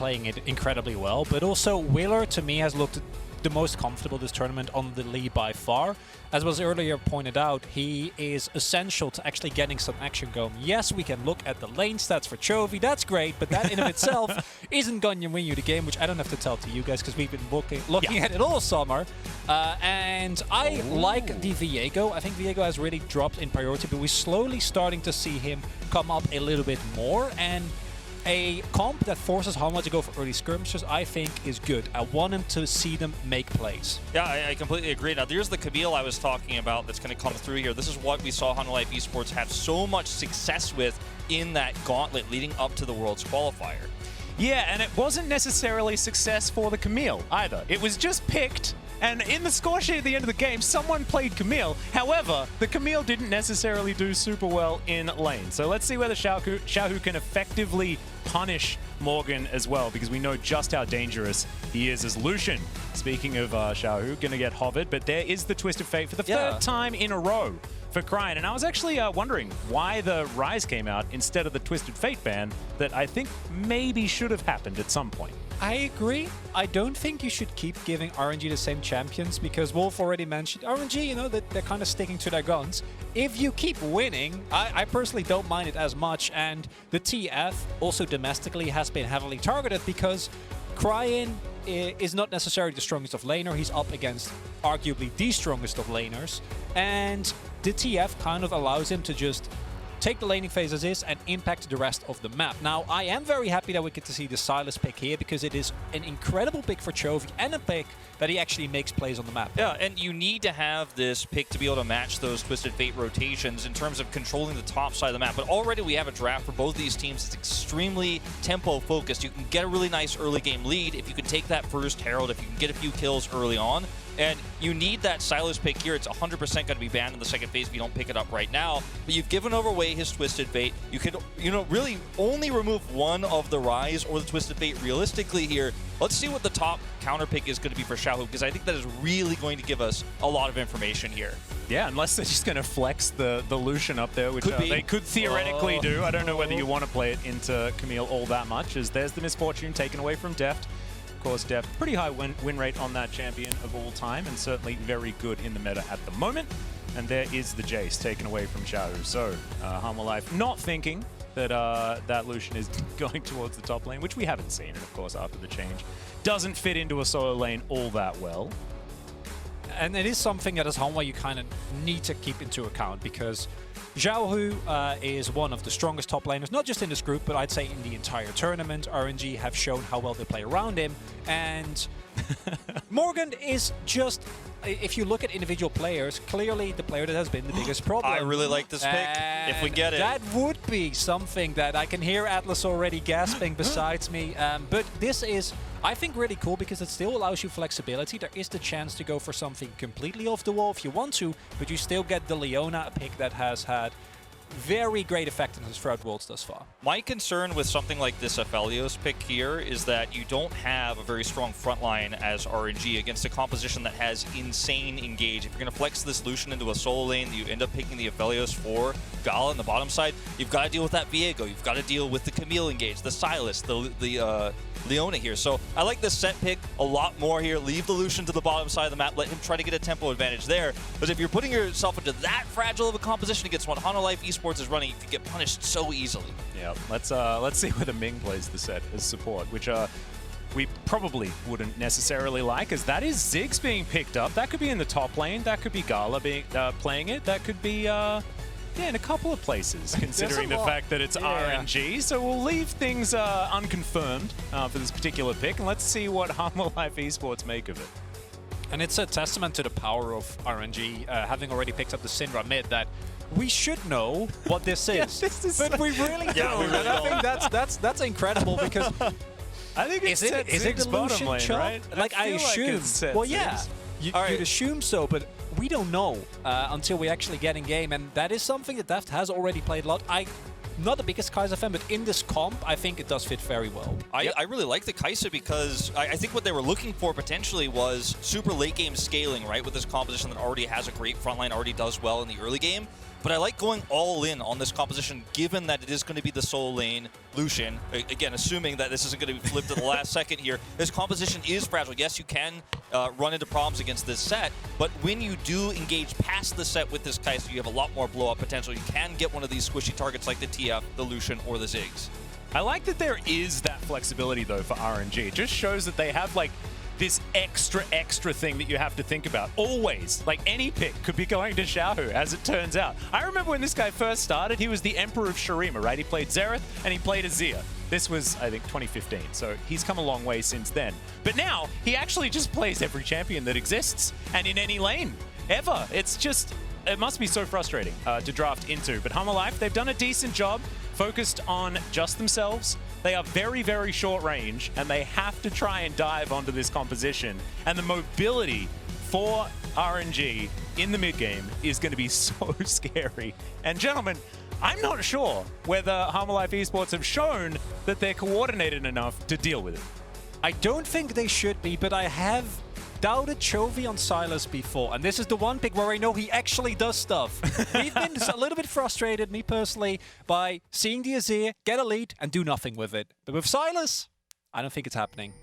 playing it incredibly well, but also Wheeler, to me, has looked the most comfortable this tournament on the lead by far. As was earlier pointed out, he is essential to actually getting some action going. Yes, we can look at the lane stats for Chovy, that's great, but that in of itself isn't going to win you the game, which I don't have to tell to you guys because we've been looking at it all summer. And I like the Viego. I think Viego has really dropped in priority, but we're slowly starting to see him come up a little bit more, and a comp that forces Hanwha to go for early skirmishes, I think, is good. I want him to see them make plays. Yeah, I completely agree. Now, there's the Camille I was talking about that's going to come through here. This is what we saw Hanwha Life eSports have so much success with in that gauntlet leading up to the Worlds qualifier. Yeah, and it wasn't necessarily success for the Camille either. It was just picked, and in the score sheet at the end of the game, someone played Camille. However, the Camille didn't necessarily do super well in lane. So let's see whether Xiaohu can effectively punish Morgan as well, because we know just how dangerous he is as Lucian. Speaking of Xiaohu, gonna get hovered, but there is the Twist of Fate for the third time in a row for Cryin. And I was actually wondering why the Rise came out instead of the Twisted Fate ban that I think maybe should have happened at some point. I agree. I don't think you should keep giving RNG the same champions, because Wolf already mentioned RNG, you know, that they're kind of sticking to their guns. If you keep winning, I personally don't mind it as much, and the TF also domestically has been heavily targeted because Cryin is not necessarily the strongest of laner. He's up against arguably the strongest of laners, and the TF kind of allows him to just take the laning phase as is and impact the rest of the map. Now, I am very happy that we get to see the Sylas pick here, because it is an incredible pick for Chovy and a pick that he actually makes plays on the map. Yeah, and you need to have this pick to be able to match those Twisted Fate rotations in terms of controlling the top side of the map. But already we have a draft for both these teams that's extremely tempo-focused. You can get a really nice early game lead if you can take that first Herald, if you can get a few kills early on. And you need that Sylas pick here. It's 100% going to be banned in the second phase if you don't pick it up right now. But you've given away his Twisted Fate. You could, really only remove one of the Rise or the Twisted Fate realistically here. Let's see what the top counter pick is going to be for Xiaohu, because I think that is really going to give us a lot of information here. Yeah, unless they're just going to flex the Lucian up there, which they could theoretically do. I don't know whether you want to play it into Camille all that much, as there's the Misfortune taken away from Deft. Of course, Deft, pretty high win rate on that champion of all time, and certainly very good in the meta at the moment. And there is the Jace taken away from Xiaohu. So, Hanwha Life not thinking that that Lucian is going towards the top lane, which we haven't seen, and of course, after the change, doesn't fit into a solo lane all that well. And it is something that as Hanwha you kind of need to keep into account, because Xiaohu is one of the strongest top laners, not just in this group, but I'd say in the entire tournament. RNG have shown how well they play around him, and Morgan is just, if you look at individual players, clearly the player that has been the biggest problem. I really like this pick, if we get it. That would be something that I can hear Atlus already gasping besides me, but this is, I think, really cool, because it still allows you flexibility. There is the chance to go for something completely off the wall if you want to, but you still get the Leona, a pick that has had very great effectiveness throughout Worlds thus far. My concern with something like this Aphelios pick here is that you don't have a very strong front line as RNG against a composition that has insane engage. If you're going to flex this Lucian into a solo lane, you end up picking the Aphelios for Gala on the bottom side, you've got to deal with that Viego, you've got to deal with the Camille engage, the Sylas, the Leona here. So I like this Sett pick a lot more here. Leave the Lucian to the bottom side of the map, let him try to get a tempo advantage there. But if you're putting yourself into that fragile of a composition against what Hanwha Life eSports is running, you can get punished so easily. Yeah, let's see whether Ming plays the Sett as support, which we probably wouldn't necessarily like, as that is Ziggs being picked up. That could be in the top lane, that could be Gala being playing it, that could be yeah, in a couple of places, considering the fact that it's RNG. So we'll leave things unconfirmed for this particular pick, and let's see what Hanwha Life eSports make of it. And it's a testament to the power of RNG, having already picked up the Syndra mid, that we should know what this is, but we really don't. Yeah, we really and I think that's incredible, because I think it's is it the Lucian chop? Right? Like I assume. Well, yeah, you'd assume so, but we don't know until we actually get in game, and that is something that Deft has already played a lot. I'm not the biggest Kaisa fan, but in this comp, I think it does fit very well. I really like the Kaisa, because I think what they were looking for potentially was super late game scaling, right? With this composition that already has a great front line, already does well in the early game. But I like going all in on this composition, given that it is going to be the solo lane Lucian. Again, assuming that this isn't going to be flipped at the last second here. This composition is fragile. Yes, you can run into problems against this Sett, but when you do engage past the Sett with this Kaisa, you have a lot more blow-up potential. You can get one of these squishy targets like the TF, the Lucian, or the Ziggs. I like that there is that flexibility, though, for RNG. It just shows that they have, like, this extra thing that you have to think about. Always. Like, any pick could be going to Xiaohu, as it turns out. I remember when this guy first started, he was the Emperor of Shurima, right? He played Xerath, and he played Azir. This was, I think, 2015, so he's come a long way since then. But now, he actually just plays every champion that exists, and in any lane, ever. It's just, it must be so frustrating to draft into. But Hanwha Life, they've done a decent job, focused on just themselves. They are very short range, and they have to try and dive onto this composition. And the mobility for RNG in the mid game is going to be so scary. And gentlemen, I'm not sure whether Hanwha Life eSports have shown that they're coordinated enough to deal with it. I don't think they should be, but I have doubted Chovy on Sylas before, and this is the one pick where I know he actually does stuff. We've been a little bit frustrated, me personally, by seeing the Azir get a lead and do nothing with it. But with Sylas, I don't think it's happening.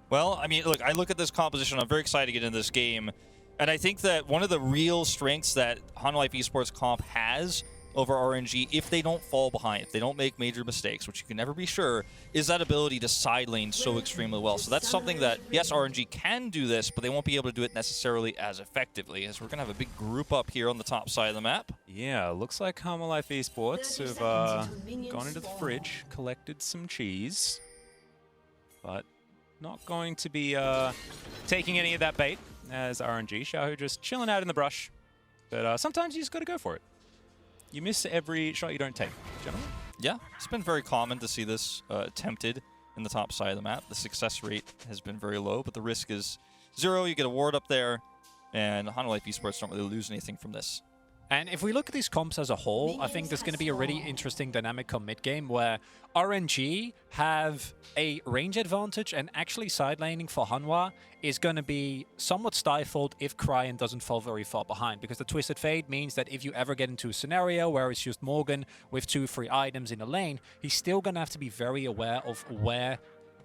Well, I mean, look, I look at this composition, I'm very excited to get into this game, and I think that one of the real strengths that Hanwha Life eSports comp has over RNG, if they don't fall behind, if they don't make major mistakes, which you can never be sure, is that ability to side lane so extremely well. So that's something that, yes, RNG can do this, but they won't be able to do it necessarily as effectively, as we're going to have a big group up here on the top side of the map. Yeah, looks like Hanwha Life eSports have gone into the fridge, collected some cheese, but not going to be taking any of that bait as RNG. Xiaohu just chilling out in the brush, but sometimes you just got to go for it. You miss every shot you don't take, gentlemen. Yeah, it's been very common to see this attempted in the top side of the map. The success rate has been very low, but the risk is 0. You get a ward up there, and Hanwha Life eSports don't really lose anything from this. And if we look at these comps as a whole, I think there's going to be a really interesting dynamic come mid-game where RNG have a range advantage, and actually side laning for Hanwha is going to be somewhat stifled if Cryin doesn't fall very far behind, because the Twisted Fate means that if you ever get into a scenario where it's just Morgan with 2 free items in a lane, he's still going to have to be very aware of where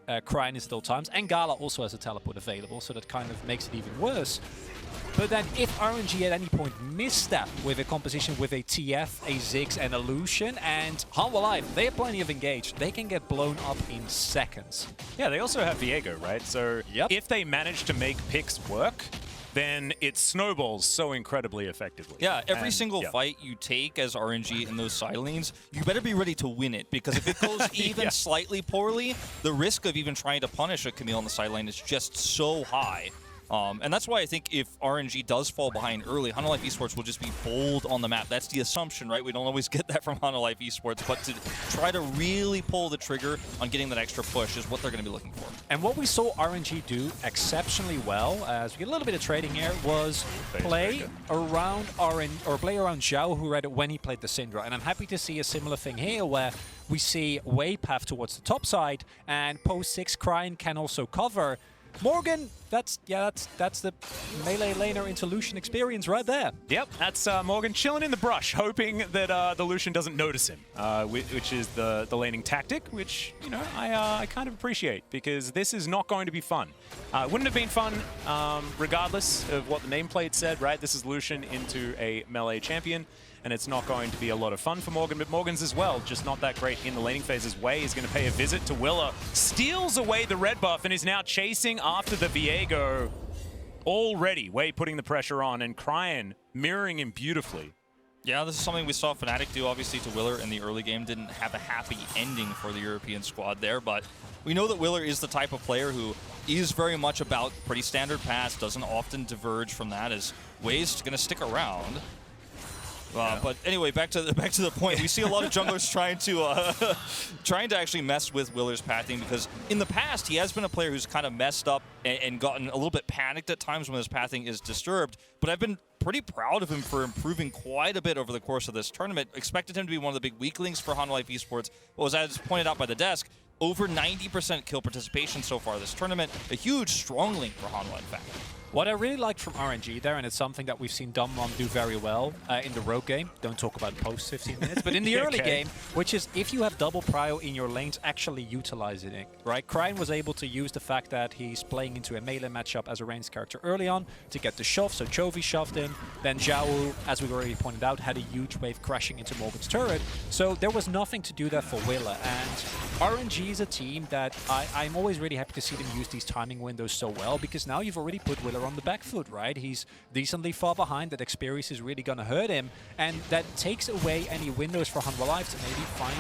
Cryin is at all times, and Gala also has a teleport available, so that kind of makes it even worse. But then if RNG at any point misstep with a composition with a TF, a Ziggs, and a Lucian, and Hanwha Life, they have plenty of engaged, they can get blown up in seconds. Yeah, they also have Viego, right? So if they manage to make picks work, then it snowballs so incredibly effectively. Yeah, every single fight you take as RNG in those side lanes, you better be ready to win it, because if it goes even slightly poorly, the risk of even trying to punish a Camille on the side lane is just so high. And that's why I think if RNG does fall behind early, Hanwha Life eSports will just be bold on the map. That's the assumption, right? We don't always get that from Hanwha Life eSports, but to try to really pull the trigger on getting that extra push is what they're going to be looking for. And what we saw RNG do exceptionally well, as we get a little bit of trading here, was play around Xiaohu when he played the Syndra. And I'm happy to see a similar thing here, where we see Wei path towards the top side, and post 6 Cryin can also cover. Morgan, that's the melee laner into Lucian experience right there. Yep, that's Morgan chilling in the brush, hoping that the Lucian doesn't notice him, which is the laning tactic, which, you know, I kind of appreciate, because this is not going to be fun. Wouldn't have been fun regardless of what the nameplate said, right? This is Lucian into a melee champion, and it's not going to be a lot of fun for Morgan, but Morgan's as well, just not that great in the laning phases. Wei is going to pay a visit to Willa, steals away the red buff, and is now chasing after the Viego. Already, Wei putting the pressure on, and Cryin mirroring him beautifully. Yeah, this is something we saw Fnatic do, obviously, to Willer in the early game. Didn't have a happy ending for the European squad there, but we know that Willer is the type of player who is very much about pretty standard pass, doesn't often diverge from that, as Wei's going to stick around. But anyway, back to the point. We see a lot of junglers trying to actually mess with Willer's pathing, because in the past he has been a player who's kind of messed up and gotten a little bit panicked at times when his pathing is disturbed. But I've been pretty proud of him for improving quite a bit over the course of this tournament. Expected him to be one of the big weaklings for Hanwha Life eSports, but was, as pointed out by the desk, over 90% kill participation so far this tournament. A huge strong link for Hanwha, in fact. What I really liked from RNG there, and it's something that we've seen Dumlon do very well in the rogue game, don't talk about post 15 minutes, but in the early game, which is if you have double prio in your lanes, actually utilizing it, right? Cryin was able to use the fact that he's playing into a melee matchup as a ranged character early on to get the shove, so Chovy shoved in, then Xiaohu, as we've already pointed out, had a huge wave crashing into Morgan's turret, so there was nothing to do there for Willa, and RNG is a team that I'm always really happy to see them use these timing windows so well, because now you've already put Willa on the back foot, right? He's decently far behind. That experience is really going to hurt him, and that takes away any windows for Hanwha Life to maybe find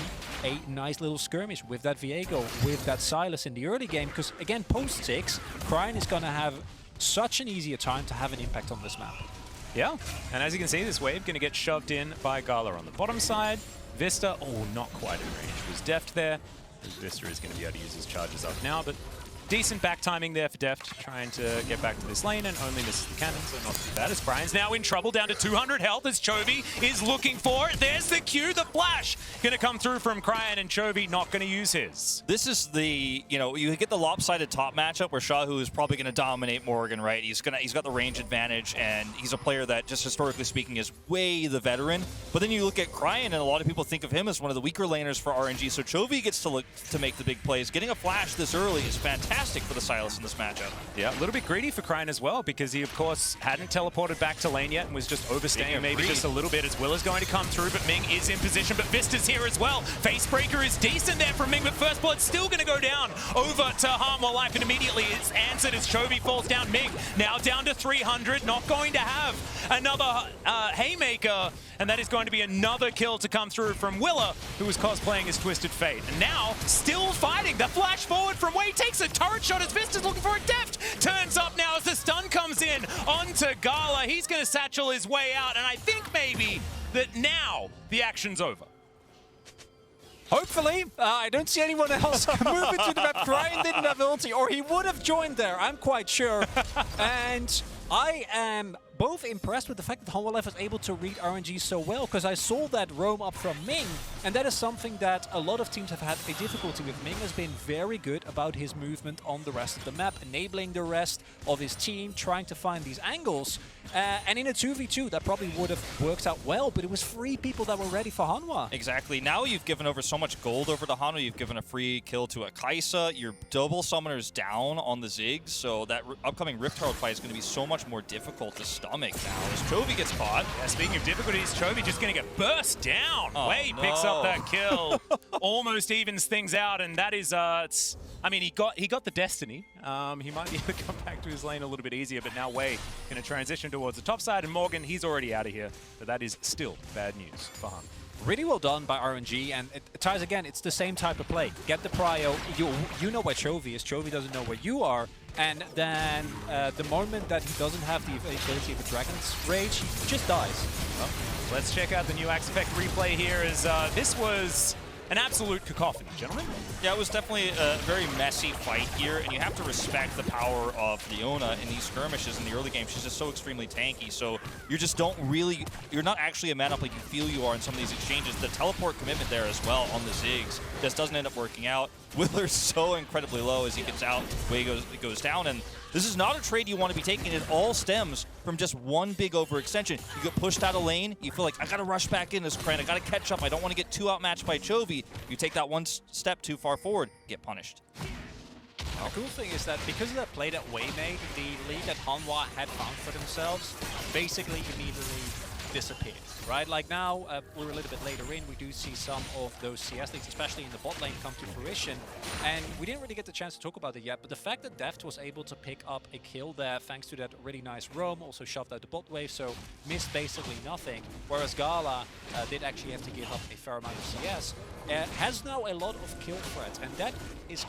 a nice little skirmish with that Viego, with that Sylas in the early game, because again, post 6, Cryin is going to have such an easier time to have an impact on this map. Yeah, and as you can see, this wave going to get shoved in by Gala on the bottom side. Vsta, oh, not quite in range. Was Deft there. Vsta is going to be able to use his charges up now, but decent back timing there for Deft, trying to get back to this lane and only misses the cannon, so not too bad. As Cryan's now in trouble, down to 200 health as Chovy is looking for it. There's the Q, the flash going to come through from Cryin, and Chovy not going to use his. This is the, you get the lopsided top matchup where Xiaohu is probably going to dominate Morgan, right? He's got the range advantage, and he's a player that, just historically speaking, is way the veteran. But then you look at Cryin, and a lot of people think of him as one of the weaker laners for RNG, so Chovy gets to make the big plays. Getting a flash this early is fantastic for the Sylas in this matchup. Yeah, a little bit greedy for Cryin as well, because he, of course, hadn't teleported back to lane yet and was just overstaying maybe just a little bit, as Willa's going to come through, but Ming is in position, but Vista's here as well. Facebreaker is decent there from Ming, but First Blood's still going to go down over to Hanwha Life, and immediately it's answered as Chovy falls down. Ming now down to 300, not going to have another haymaker, and that is going to be another kill to come through from Willa, who was cosplaying as Twisted Fate. And now, still fighting. The flash forward from Wei takes a turret shot as Vista's looking for a Deft. Turns up now as the stun comes in onto Gala. He's going to satchel his way out, and I think maybe that now the action's over. Hopefully. I don't see anyone else move into the map. Cryin didn't have ulti, or he would have joined there, I'm quite sure. And I am both impressed with the fact that Hanwha Life was able to read RNG so well, because I saw that roam up from Ming, and that is something that a lot of teams have had a difficulty with. Ming has been very good about his movement on the rest of the map, enabling the rest of his team, trying to find these angles. And in a 2v2, that probably would have worked out well, but it was 3 people that were ready for Hanwha. Exactly. Now you've given over so much gold over to Hanwha. You've given a free kill to a Kaisa. Your double summoners down on the Ziggs, so that upcoming Rift Herald fight is going to be so much more difficult to stomach now as Chovy gets caught. Yeah, speaking of difficulties, Chovy just going to get burst down. Wade picks up that kill, almost evens things out, and that is, I mean, he got the destiny. He might be able to come back to his lane a little bit easier, but now Wei going to transition towards the top side, and Morgan, he's already out of here, but that is still bad news for Hanwha. Really well done by RNG, and it ties again, it's the same type of play. Get the prio, you know where Chovy is, Chovy doesn't know where you are, and then the moment that he doesn't have the ability of a Dragon's Rage, he just dies. Well, let's check out the new Axe Effect replay here, as this was an absolute cacophony, gentlemen. Yeah, it was definitely a very messy fight here, and you have to respect the power of Leona in these skirmishes in the early game. She's just so extremely tanky, so you just don't really, you're not actually a man up like you feel you are in some of these exchanges. The teleport commitment there as well on the Ziggs just doesn't end up working out. Willer's so incredibly low as he gets out, Wei goes down, and this is not a trade you want to be taking. It all stems from just one big overextension. You get pushed out of lane, you feel like, I gotta rush back in this Cryin, I gotta catch up, I don't want to get too outmatched by Chovy. You take that one step too far forward, get punished. The cool thing is that because of that play that Wei made, the lead that Hanwha had found for themselves basically immediately disappeared, right? Like now, we're a little bit later in, we do see some of those CS leads, especially in the bot lane, come to fruition. And we didn't really get the chance to talk about it yet, but the fact that Deft was able to pick up a kill there thanks to that really nice roam, also shoved out the bot wave, so missed basically nothing. Whereas Gala did actually have to give up a fair amount of CS, has now a lot of kill threats, and that is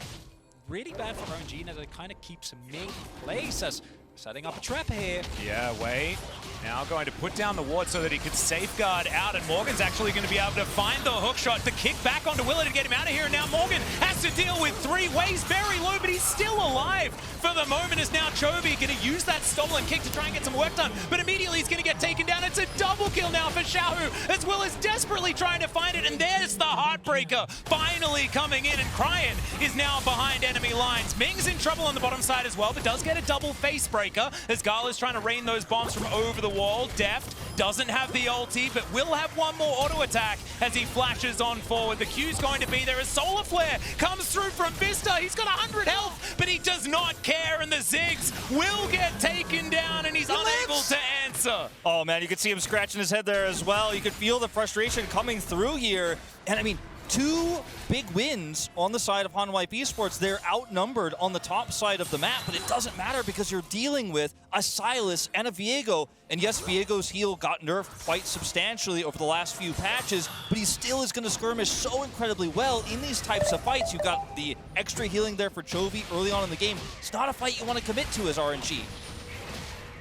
really bad for RNG, and it kind of keeps Ming in place as setting up a trap here. Yeah, Wei now going to put down the ward so that he could safeguard out, and Morgan's actually going to be able to find the hook shot to kick back onto Willa to get him out of here, and now Morgan has to deal with 3 Wei's very low, but he's still alive for the moment as now Chovy going to use that stolen kick to try and get some work done, but immediately he's going to get taken down. It's a double kill now for Xiaohu, as well as desperately trying to find it, and there's the Heartbreaker finally coming in, and Cryin is now behind enemy lines. Ming's in trouble on the bottom side as well, but does get a double face breaker as Gala's trying to rain those bombs from over the wall. Deft doesn't have the ulti, but will have one more auto attack as he flashes on forward. The Q's going to be there as Solar Flare comes through from Vsta. He's got 100 health, but he does not care, and the Ziggs will get taken down, and he's unable to answer. Oh man, you could see him scratching his head there as well. You could feel the frustration coming through here. And I mean, 2 big wins on the side of Hanwha Life eSports. They're outnumbered on the top side of the map, but it doesn't matter because you're dealing with a Sylas and a Viego. And yes, Viego's heal got nerfed quite substantially over the last few patches, but he still is going to skirmish so incredibly well in these types of fights. You've got the extra healing there for Chovy early on in the game. It's not a fight you want to commit to as RNG.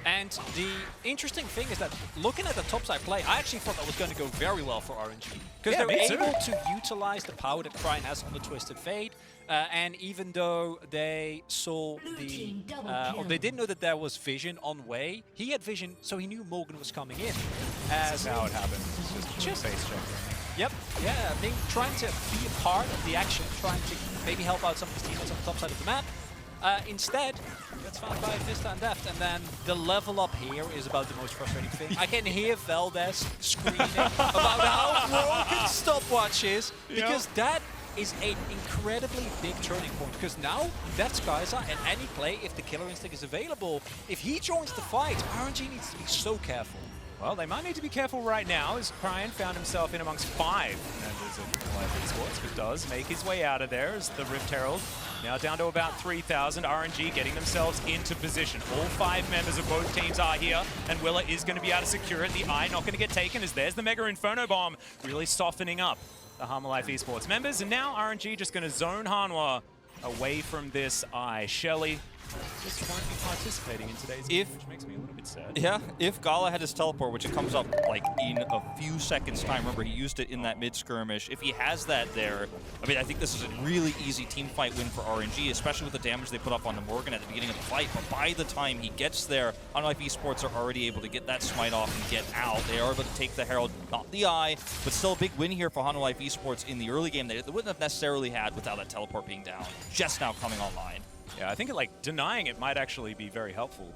And the interesting thing is that looking at the topside play, I actually thought that was going to go very well for RNG. Because they were able to utilize the power that Cryin has on the Twisted Fate. And even though they saw the, or they didn't know that there was vision on way, he had vision, so he knew Morgan was coming in. That's how it happened. Just face check. Yep, yeah, Ming trying to be a part of the action, trying to maybe help out some of his teammates on the top side of the map. Instead, that's found by Vsta and Deft, and then the level up here is about the most frustrating thing. I can hear VODS screaming about how broken stopwatch is, because that is an incredibly big turning point, because now that's Kaisa, and any play, if the Killer Instinct is available, if he joins the fight, RNG needs to be so careful. Well, they might need to be careful right now as Cryin found himself in amongst 5 members of Life eSports, but does make his way out of there as the Rift Herald now down to about 3,000. RNG getting themselves into position. All 5 members of both teams are here, and Willa is going to be able to secure it. The Eye not going to get taken as there's the Mega Inferno Bomb, really softening up the Hanwha Life eSports members. And now RNG just going to zone Hanwha away from this Eye. HLE just won't be participating in today's game, which makes me a little bit sad. Yeah, if Gala had his teleport, which it comes up like in a few seconds time, remember he used it in that mid-skirmish, if he has that there, I mean, I think this is a really easy team fight win for RNG, especially with the damage they put up on Morgan at the beginning of the fight. But by the time he gets there, Hanwha Life eSports are already able to get that smite off and get out. They are able to take the Herald, not the Eye, but still a big win here for Hanwha Life eSports in the early game that they wouldn't have necessarily had without that teleport being down, just now coming online. Yeah, I think denying it might actually be very helpful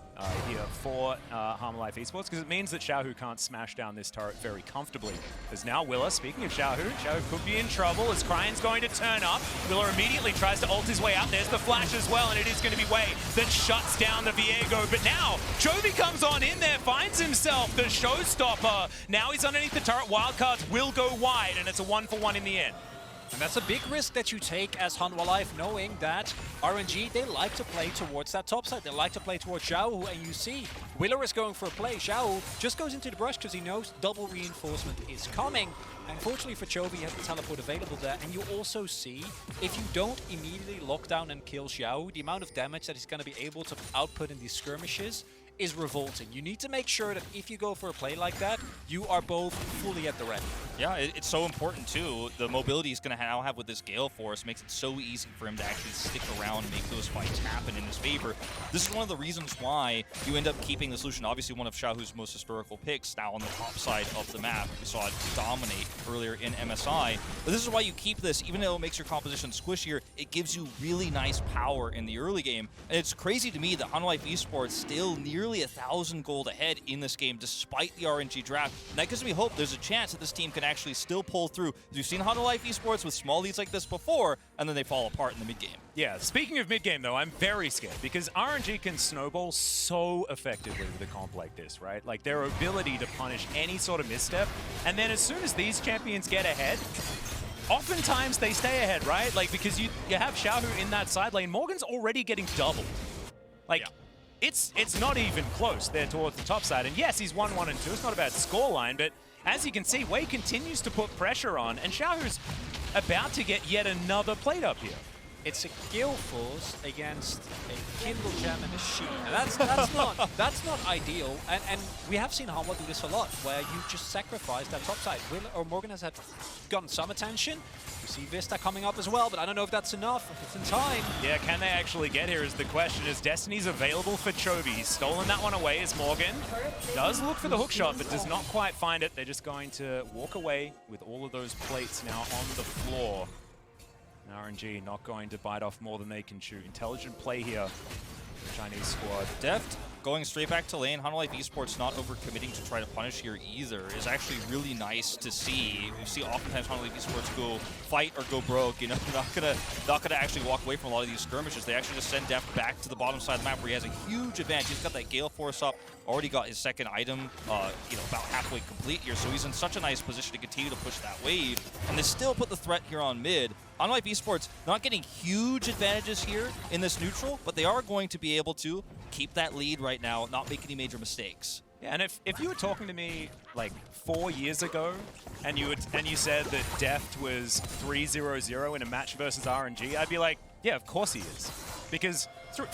here for Hanwha Life eSports, because it means that Xiaohu can't smash down this turret very comfortably. As now Willa, speaking of Xiaohu could be in trouble as Cryan's going to turn up. Willa immediately tries to ult his way out. There's the flash as well, and it is going to be Wei that shuts down the Viego. But now, Chovy comes on in there, finds himself the showstopper. Now he's underneath the turret. Wildcards will go wide, and it's a 1-for-1 in the end. And that's a big risk that you take as Hanwha Life, knowing that RNG, they like to play towards that top side. They like to play towards Xiaohu, and you see Willer is going for a play. Xiaohu just goes into the brush because he knows double reinforcement is coming. Unfortunately for Chovy, he has the teleport available there, and you also see, if you don't immediately lock down and kill Xiaohu, the amount of damage that he's going to be able to output in these skirmishes is revolting. You need to make sure that if you go for a play like that, you are both fully at the ready. Yeah, it's so important too. The mobility he's going to now have with this Gale Force makes it so easy for him to actually stick around and make those fights happen in his favor. This is one of the reasons why you end up keeping this Lucian, obviously one of Xiaohu's most historical picks, now on the top side of the map. We saw it dominate earlier in MSI. But this is why you keep this, even though it makes your composition squishier, it gives you really nice power in the early game. And it's crazy to me that Hanwha Life eSports still nearly 1,000 gold ahead in this game despite the RNG draft. And that gives me hope there's a chance that this team can actually still pull through. We've seen Hanwha Life eSports with small leads like this before, and then they fall apart in the mid game. Yeah, speaking of mid-game, though, I'm very scared because RNG can snowball so effectively with a comp like this, right? Like, their ability to punish any sort of misstep, and then as soon as these champions get ahead, oftentimes they stay ahead, right? Like, because you have Xiaohu in that side lane, Morgan's already getting doubled. Like, yeah. It's not even close there towards the top side. And yes, he's 1-1 and 2. It's not a bad scoreline, but as you can see, Wei continues to put pressure on, and Xiaohu's about to get yet another plate up here. It's a Gale Force against a Kindle Gem and a Sheen. And that's not ideal. And we have seen Hanwha do this a lot, where you just sacrifice that top side. Will or Morgan has gotten some attention. We see Vsta coming up as well, but I don't know if that's enough, if it's in time. Yeah, can they actually get here is the question. As Destiny's available for Chovy. He's stolen that one away as Morgan does look for the hook shot, but does not quite find it. They're just going to walk away with all of those plates now on the floor. And RNG not going to bite off more than they can chew. Intelligent play here for the Chinese squad. Deft going straight back to lane. Hanwha Life eSports not overcommitting to try to punish here either is actually really nice to see. You see oftentimes Hanwha Life eSports go fight or go broke. You know, not gonna actually walk away from a lot of these skirmishes. They actually just send Deft back to the bottom side of the map where he has a huge advantage. He's got that Gale Force up, already got his second item, you know, about halfway complete here. So he's in such a nice position to continue to push that wave. And they still put the threat here on mid. Hanwha Life eSports not getting huge advantages here in this neutral, but they are going to be able to keep that lead right now, not make any major mistakes. Yeah, and if you were talking to me like 4 years ago, and you said that Deft was 3-0-0 in a match versus RNG, I'd be like, yeah, of course he is. Because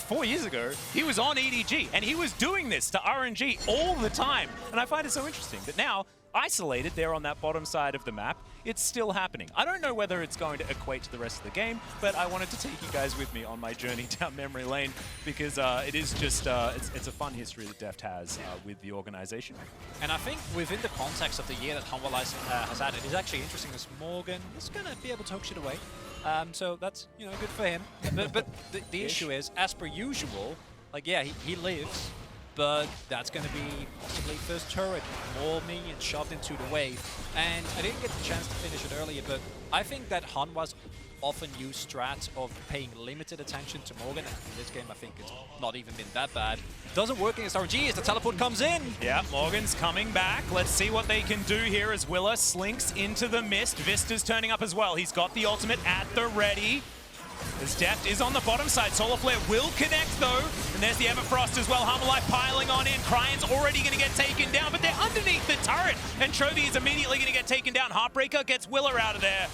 4 years ago, he was on EDG, and he was doing this to RNG all the time. And I find it so interesting that now, isolated there on that bottom side of the map, it's still happening. I don't know whether it's going to equate to the rest of the game, but I wanted to take you guys with me on my journey down memory lane because it is just, it's a fun history that Deft has with the organization. And I think within the context of the year that Hanwha Life has had, it is actually interesting as Morgan is going to be able to hook shit away. So that's, you know, good for him. But the issue is, as per usual, like, yeah, he lives, but that's going to be possibly first turret, more minions shoved into the wave. And I didn't get the chance to finish it earlier, but I think that Hanwha's often used strats of paying limited attention to Morgan. And in this game, I think it's not even been that bad. Doesn't work against RNG as the teleport comes in. Yeah, Morgan's coming back. Let's see what they can do here as Willa slinks into the mist. Vista's turning up as well. He's got the ultimate at the ready. As Deft is on the bottom side. Solar Flare will connect though. And there's the Everfrost as well. Hanwha Life piling on in. Cryin's already going to get taken down, but they're underneath the turret. And Chovy is immediately going to get taken down. Heartbreaker gets Willa out of there.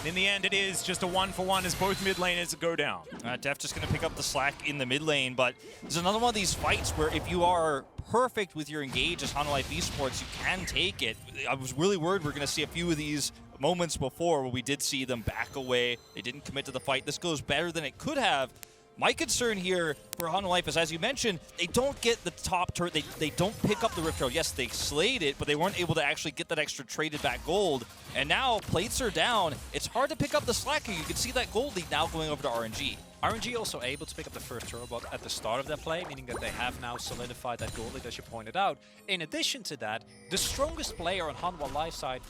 And in the end, it is just a 1-for-1 as both mid laners go down. Deft just going to pick up the slack in the mid lane, but there's another one of these fights where if you are perfect with your engage as Hanwha Life eSports, you can take it. I was really worried we're going to see a few of these moments before where we did see them back away. They didn't commit to the fight. This goes better than it could have. My concern here for Hanwha Life is, as you mentioned, they don't get the top turret. They don't pick up the Rift Herald. Yes, they slayed it, but they weren't able to actually get that extra traded back gold. And now plates are down. It's hard to pick up the slack here. You can see that gold lead now going over to RNG. RNG also able to pick up the first turbo at the start of their play, meaning that they have now solidified that gold lead, as you pointed out. In addition to that, the strongest player on Hanwha Life side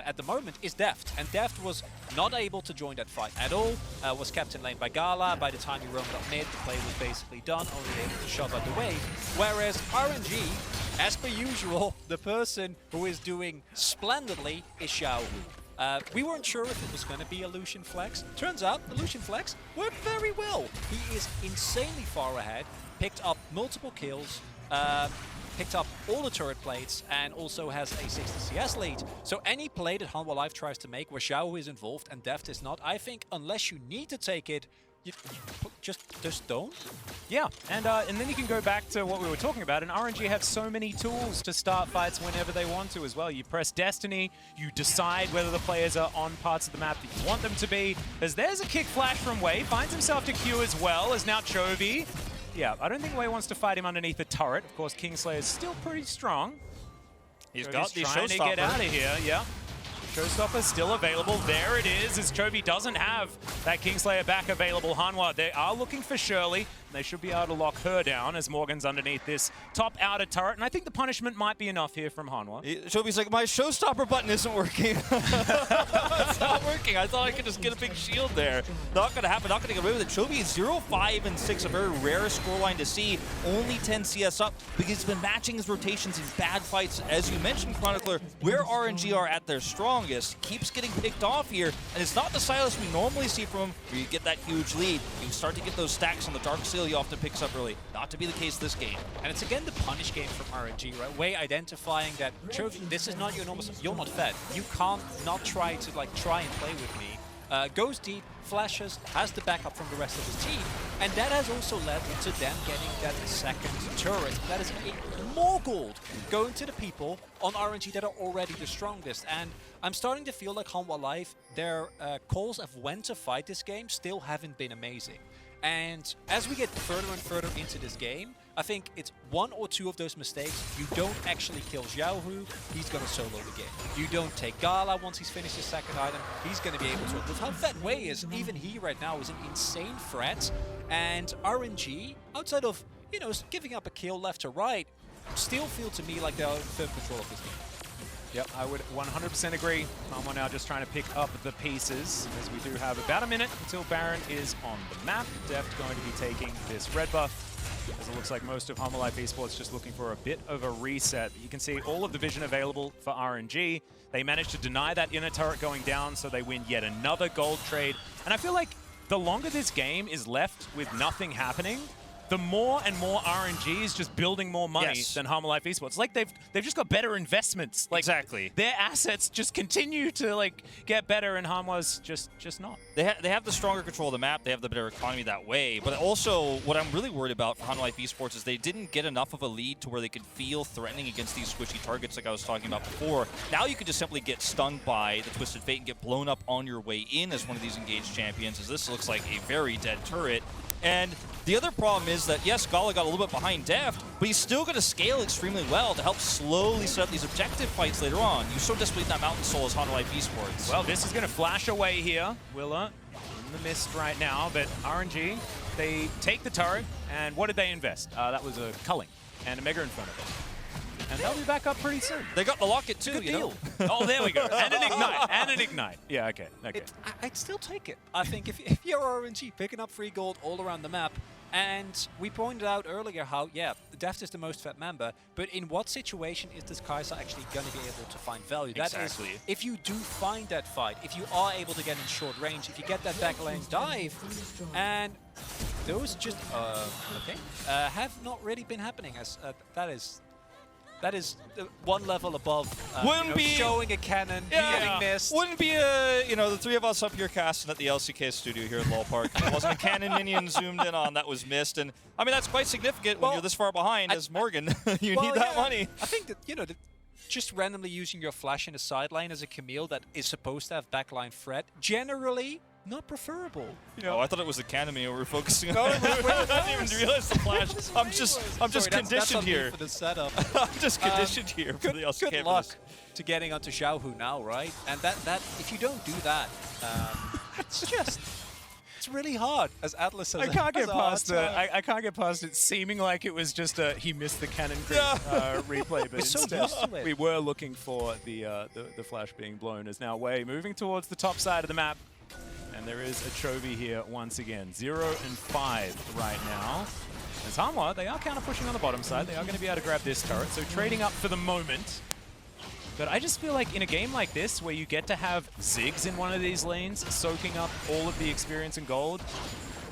at the moment is Deft, and Deft was not able to join that fight at all, was kept in lane by Gala. By the time he roamed up mid, the play was basically done, only able to shove out the wave. Whereas RNG, as per usual, the person who is doing splendidly is Xiaohu. We weren't sure if it was going to be a Lucian flex. Turns out the Lucian flex worked very well. He is insanely far ahead, picked up multiple kills, picked up all the turret plates, and also has a 60 CS lead. So any play that Hanwha Life tries to make where Xiaohu is involved and Deft is not, I think unless you need to take it, you just don't. Yeah, and then you can go back to what we were talking about, and RNG have so many tools to start fights whenever they want to as well. You press Destiny, you decide whether the players are on parts of the map that you want them to be. As there's a kick flash from Wei, finds himself to Q as well, as now Chovy. Yeah, I don't think Wei wants to fight him underneath the turret. Of course, Kingslayer is still pretty strong. He's got the trying to get out of here, yeah. Showstopper still available. There it is, as Chovy doesn't have that Kingslayer back available. Hanwha, they are looking for Shirley. They should be able to lock her down as Morgan's underneath this top outer turret. And I think the punishment might be enough here from Hanwha. Chovy's like, my showstopper button isn't working. It's not working. I thought I could just get a big shield there. Not going to happen. Not going to get away with it. Chovy is 0-5-6, a very rare scoreline to see. Only 10 CS up because he's been matching his rotations in bad fights. As you mentioned, Cronicler, where RNG are at their strongest, keeps getting picked off here. And it's not the Sylas we normally see from him where you get that huge lead. You start to get those stacks on the Dark Seal he often picks up early. Not to be the case this game. And it's again the punish game from RNG, right? Way identifying that, Chovy, this is not your normal stuff. You're not fed. You can't not try to try and play with me. goes deep, flashes, has the backup from the rest of his team, and that has also led to them getting that second turret. That is more gold going to the people on RNG that are already the strongest. And I'm starting to feel like Hanwha Life, their calls of when to fight this game still haven't been amazing. And as we get further and further into this game, I think it's one or two of those mistakes. You don't actually kill Xiaohu, he's going to solo the game. You don't take Gala once he's finished his second item, he's going to be able to. With how fat Wei is, even he right now is an insane threat. And RNG, outside of, you know, giving up a kill left to right, still feel to me like they're in firm control of this game. Yep, I would 100% agree. Hanwha now just trying to pick up the pieces, as we do have about a minute until Baron is on the map. Deft going to be taking this red buff, as it looks like most of Hanwha Life eSports just looking for a bit of a reset. You can see all of the vision available for RNG. They managed to deny that inner turret going down, so they win yet another gold trade. And I feel like the longer this game is left with nothing happening, the more and more RNG is just building more money than Hanwha Life eSports. Like they've just got better investments. Like exactly. Their assets just continue to like get better, and Hanwha's just not. They have the stronger control of the map. They have the better economy that way. But also, what I'm really worried about for Hanwha Life eSports is they didn't get enough of a lead to where they could feel threatening against these squishy targets like I was talking about before. Now you could just simply get stunned by the Twisted Fate and get blown up on your way in as one of these engaged champions, as this looks like a very dead turret. And the other problem is that, yes, Gala got a little bit behind Deft, but he's still going to scale extremely well to help slowly set up these objective fights later on. You so desperately need that Mountain Soul as Hanwha Life eSports. Well, this is going to flash away here. Willa in the mist right now, but RNG, they take the turret, and what did they invest? That was a culling and a Mega Inferno. And they'll be back up pretty soon. They got the locket too, Good you deal. know? Oh, there we go. And an ignite. And an ignite. Yeah, okay. Okay. I'd still take it. I think if you're RNG, picking up free gold all around the map, and we pointed out earlier how, yeah, Deft is the most fed member, but in what situation is this Kaisa actually going to be able to find value? Exactly. That is, if you do find that fight, if you are able to get in short range, if you get that back lane dive, and those just, have not really been happening. As that is one level above showing a cannon, getting missed. Wouldn't be the three of us up here casting at the LCK studio here in LoL Park. It wasn't a cannon minion zoomed in on that was missed, and I mean that's quite significant when you're this far behind as Morgan. You need that money. I think that just randomly using your flash in a side lane as a Camille that is supposed to have backline threat generally not preferable. Oh, I thought it was the cannon we were focusing on. I didn't even realize the flash. I'm just conditioned here for the setup. I'm just conditioned here for the LCK. Good luck to getting onto Xiaohu now, right? And that if you don't do that, it's really hard. As Atlus says, I can't get past I can't get past it seeming like it was just he missed the cannon grip replay, but instead we were looking for the flash being blown. As now Wei moving towards the top side of the map. And there is a Chovy here once again. 0 and 5 right now. As Hanwha, they are counter pushing on the bottom side. They are going to be able to grab this turret, so trading up for the moment. But I just feel like in a game like this, where you get to have Ziggs in one of these lanes, soaking up all of the experience and gold,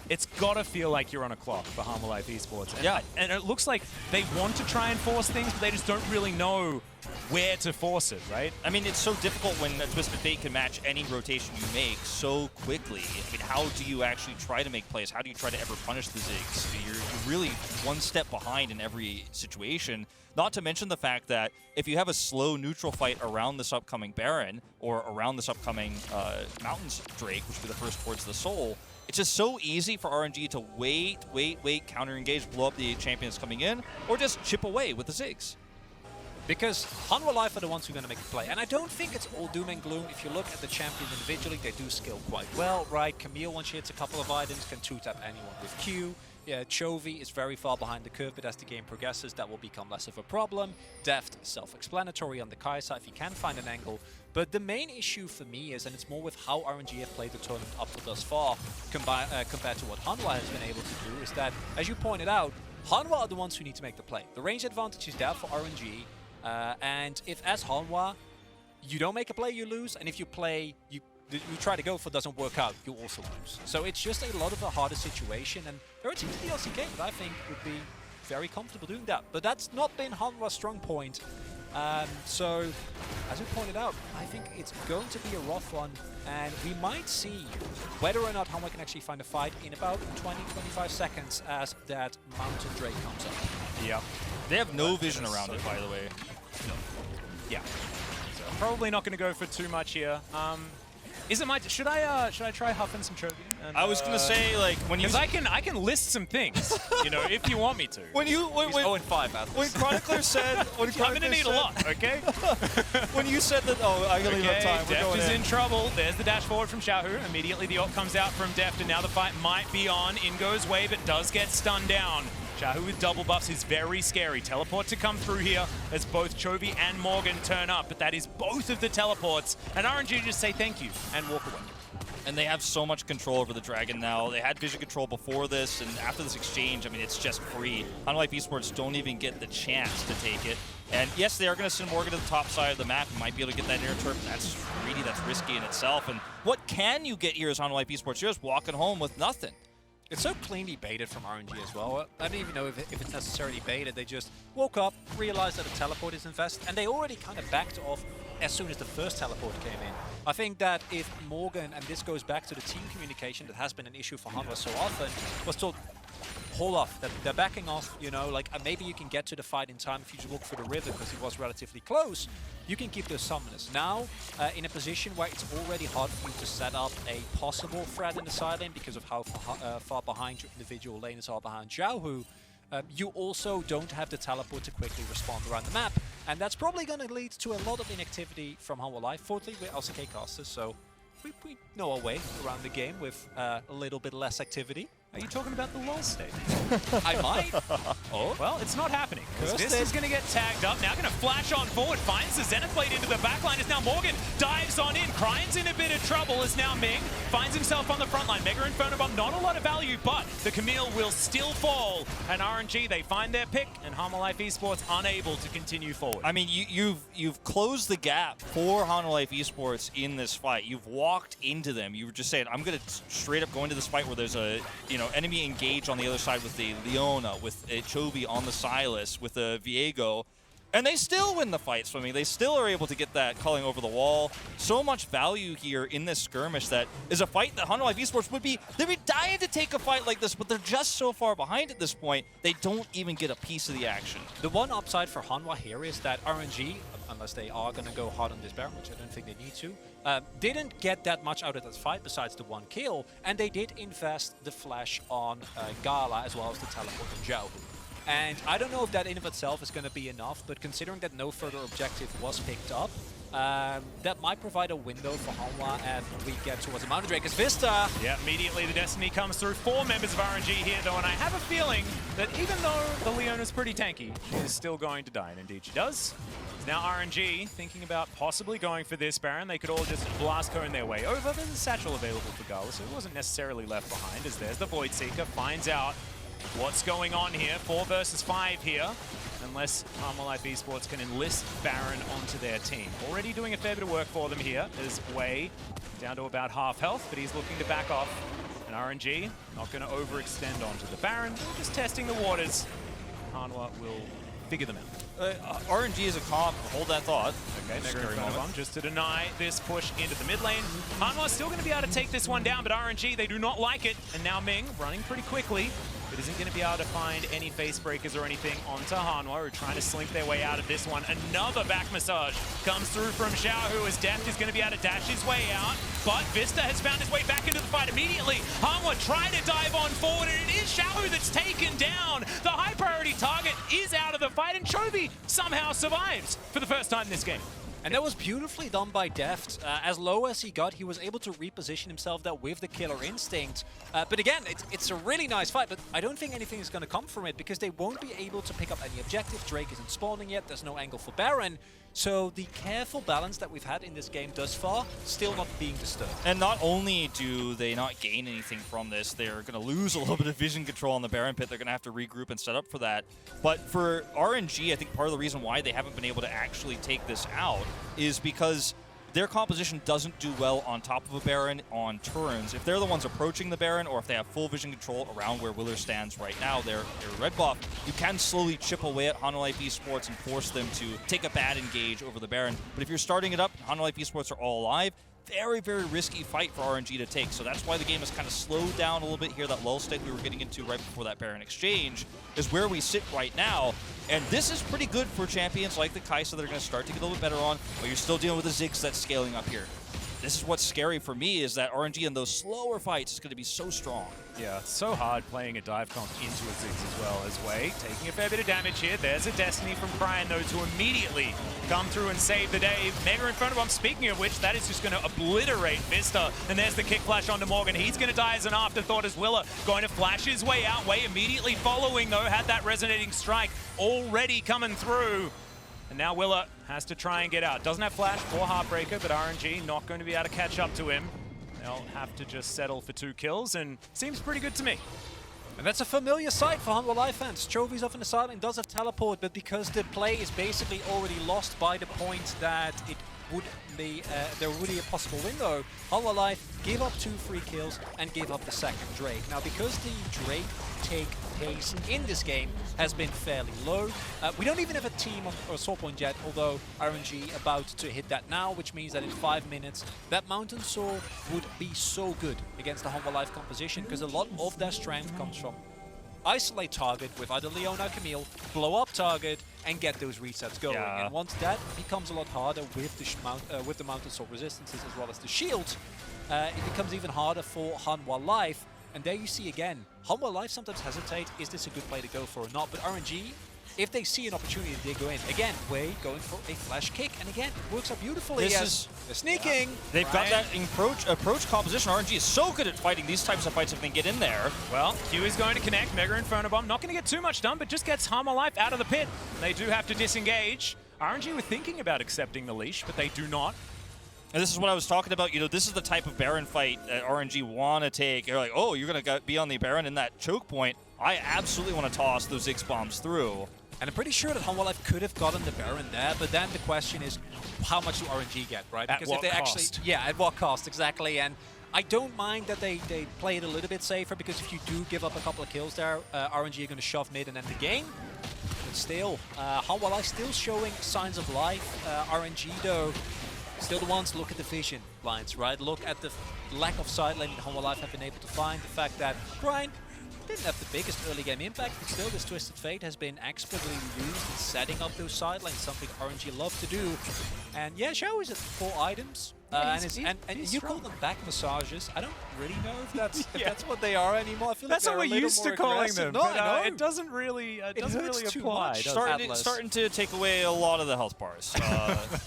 it's got to feel like you're on a clock for Hanwha Life eSports. And, and it looks like they want to try and force things, but they just don't really know where to force it, right? I mean, it's so difficult when a Twisted Fate can match any rotation you make so quickly. I mean, how do you actually try to make plays? How do you try to ever punish the Ziggs? You're really one step behind in every situation. Not to mention the fact that if you have a slow neutral fight around this upcoming Baron or around this upcoming Mountains Drake, which will be the first towards the Soul, it's just so easy for RNG to wait, counter-engage, blow up the champions coming in, or just chip away with the Ziggs. Because Hanwha Life are the ones who are going to make the play. And I don't think it's all doom and gloom. If you look at the champions individually, they do skill quite well, right? Camille, once she hits a couple of items, can two-tap anyone with Q. Yeah, Chovy is very far behind the curve, but as the game progresses, that will become less of a problem. Deft, self-explanatory on the Kaisa if you can find an angle. But the main issue for me is, and it's more with how RNG have played the tournament up to thus far, compared to what Hanwha has been able to do, is that, as you pointed out, Hanwha are the ones who need to make the play. The range advantage is there for RNG, and if as Hanwha, you don't make a play, you lose, and if you play, you try to go for doesn't work out, you also lose. So it's just a lot of a harder situation, and there are teams in the LCK that I think would be very comfortable doing that. But that's not been Hanwha's strong point. So, as we pointed out, I think it's going to be a rough one, and we might see whether or not Hanwha can actually find a fight in about 20-25 seconds as that Mountain Drake comes up. Yeah. They have no vision around it, by the way. Yeah. So probably not going to go for too much here. Is it my? Should I try huffing some Chovy? I was gonna say, like, when you, because I can list some things, you know, if you want me to. when 0-5 Atlus. when Cronicler said, I'm gonna need a lot, okay? when you said that, oh, I gotta leave up time. We're Deft going is in trouble. There's the dash forward from Xiaohu. Immediately the ult comes out from Deft, and now the fight might be on. In goes Wave, it does get stunned down. Xiaohu with double buffs is very scary. Teleport to come through here as both Chovy and Morgan turn up, but that is both of the teleports. And RNG just say thank you and walk away. And they have so much control over the Dragon now. They had vision control before this, and after this exchange, I mean, it's just free. Hanwha Life eSports don't even get the chance to take it. And yes, they are going to send Morgan to the top side of the map. You might be able to get that inner turret. That's greedy, that's risky in itself. And what can you get here as Hanwha Life eSports? You're just walking home with nothing. It's so cleanly baited from RNG as well. I don't even know if it's necessarily baited. They just woke up, realized that a teleport is invested, and they already kind of backed off as soon as the first teleport came in. I think that if Morgan, and this goes back to the team communication that has been an issue for Hanwha so often, was told, hold off, that they're backing off, you know, like maybe you can get to the fight in time if you just walk through the river because it was relatively close. You can keep those summoners. Now, in a position where it's already hard for you to set up a possible threat in the side lane because of how far behind your individual laners are behind Xiaohu, you also don't have the teleport to quickly respond around the map. And that's probably going to lead to a lot of inactivity from Hanwha Life. Fortunately, we're LCK casters, so we know our way around the game with a little bit less activity. Are you talking about the LoL state? I might. Oh. Well, it's not happening. Because Vsta's going to get tagged up. Now going to flash on forward. Finds the Zenith Blade into the backline. As now Morgan dives on in. Cryine's in a bit of trouble as now Ming finds himself on the front line. Mega Inferno Bomb, not a lot of value, but the Camille will still fall. And RNG, they find their pick. And Hanwha Life eSports unable to continue forward. I mean, you've closed the gap for Hanwha Life eSports in this fight. You've walked into them. You were just saying, I'm going to straight up go into this fight where there's a, you know, enemy engaged on the other side with the Leona, with a Chovy on the Sylas, with a Viego, and they still win the fight swimming. They still are able to get that culling over the wall. So much value here in this skirmish that is a fight that Hanwha Life eSports they'd be dying to take a fight like this, but they're just so far behind at this point, they don't even get a piece of the action. The one upside for Hanwha here is that RNG, unless they are going to go hard on this Baron, which I don't think they need to, didn't get that much out of that fight besides the one kill, and they did invest the flash on Gala as well as the teleport on Xiaohu. And I don't know if that in of itself is going to be enough, but considering that no further objective was picked up, that might provide a window for Hanwha and we get towards the Mountain Drake as Vsta. Yeah, immediately the Destiny comes through. 4 members of RNG here though, and I have a feeling that even though the Leona's pretty tanky, she is still going to die, and indeed she does. Now RNG thinking about possibly going for this Baron. They could all just blast cone their way over. There's a satchel available for Gala, so it wasn't necessarily left behind, as there's the Void Seeker, finds out what's going on here. 4 versus 5 here, unless Hanwha Life eSports can enlist Baron onto their team. Already doing a fair bit of work for them here. There's Wei down to about half health, but he's looking to back off. And RNG not going to overextend onto the Baron. They're just testing the waters. Hanwha will figure them out. RNG is a comp, hold that thought. Okay, Mega Inferno Bomb just to deny this push into the mid lane. Hanwha still going to be able to take this one down, but RNG, they do not like it. And now Ming running pretty quickly, but isn't going to be able to find any face breakers or anything onto Hanwha, who are trying to slink their way out of this one. Another back massage comes through from Xiaohu as Deft is going to be able to dash his way out, but Vsta has found his way back into the fight immediately. Hanwha trying to dive on forward, and it is Xiaohu that's taken down. The high priority target is out of the fight, and Chovy somehow survives for the first time this game. And that was beautifully done by Deft. As low as he got, he was able to reposition himself there with the killer instinct. But again, it's a really nice fight, but I don't think anything is going to come from it because they won't be able to pick up any objective. Drake isn't spawning yet, there's no angle for Baron. So the careful balance that we've had in this game thus far, still not being disturbed. And not only do they not gain anything from this, they're going to lose a little bit of vision control on the Baron pit. They're going to have to regroup and set up for that. But for RNG, I think part of the reason why they haven't been able to actually take this out is because their composition doesn't do well on top of a Baron on turns. If they're the ones approaching the Baron, or if they have full vision control around where Willer stands right now, their red buff, you can slowly chip away at Hanwha Life eSports and force them to take a bad engage over the Baron. But if you're starting it up, Hanwha Life eSports are all alive. Very, very risky fight for RNG to take. So that's why the game has kind of slowed down a little bit here. That lull state we were getting into right before that Baron exchange is where we sit right now. And this is pretty good for champions like the Kaisa that are going to start to get a little bit better on, but you're still dealing with the Ziggs that's scaling up here. This is what's scary for me, is that RNG in those slower fights is going to be so strong. Yeah, so hard playing a dive comp into a Ziggs as well as Way. Taking a fair bit of damage here. There's a Destiny from Cryin, though, to immediately come through and save the day. Mega Inferno Bomb, speaking of which, that is just going to obliterate Vsta. And there's the kick flash onto Morgan. He's going to die as an afterthought as Willer going to flash his way out. Way immediately following, though, had that resonating strike already coming through. And now Willer has to try and get out. Doesn't have flash or Heartbreaker, but RNG not going to be able to catch up to him. They'll have to just settle for 2 kills, and seems pretty good to me. And that's a familiar sight for Hanwha Life fans. Chovy's off in the side and does have teleport, but because the play is basically already lost by the point that it would be there would be a possible window, Hanwha Life gave up 2 free kills and gave up the second Drake. Now, because the Drake take pace in this game has been fairly low, we don't even have a team or sword point yet, although RNG about to hit that now, which means that in 5 minutes that Mountain Sword would be so good against the Hanwha Life composition, because a lot of their strength comes from isolate target with either Leona or Camille, blow up target, and get those resets going. Yeah. And once that becomes a lot harder with the Mountain Sword resistances as well as the shield, it becomes even harder for Hanwha Life. And there you see again, Hanwha Life sometimes hesitate, is this a good play to go for or not? But RNG, if they see an opportunity, they go in. Again, Way going for a flash kick, and again, it works out beautifully. They're sneaking. Yeah. They've got that approach composition. RNG is so good at fighting these types of fights if they get in there. Well, Q is going to connect. Mega Inferno Bomb, not going to get too much done, but just gets Hanwha Life out of the pit. They do have to disengage. RNG were thinking about accepting the leash, but they do not. And this is what I was talking about. You know, this is the type of Baron fight that RNG want to take. You're like, oh, you're going to be on the Baron in that choke point. I absolutely want to toss those Ziggs bombs through. And I'm pretty sure that Hanwha Life could have gotten the Baron there, but then the question is, how much do RNG get, right? Because if they cost? Yeah, at what cost, exactly. And I don't mind that they play it a little bit safer, because if you do give up a couple of kills there, RNG are going to shove mid and end the game. But still, Hanwha Life still showing signs of life. RNG, though, still the ones. Look at the vision lines, right? Look at the lack of side lane that Hanwha Life have been able to find. The fact that Cryin didn't have the biggest early game impact, but still this Twisted Fate has been expertly used in setting up those side lanes, something RNG love to do. And yeah, Xiaohu is at 4 items. Yeah, and you call them back massages. I don't really know if that's if that's what they are anymore. I feel that's like what we're used to calling them. No, but, it doesn't really apply. Starting to take away a lot of the health bars.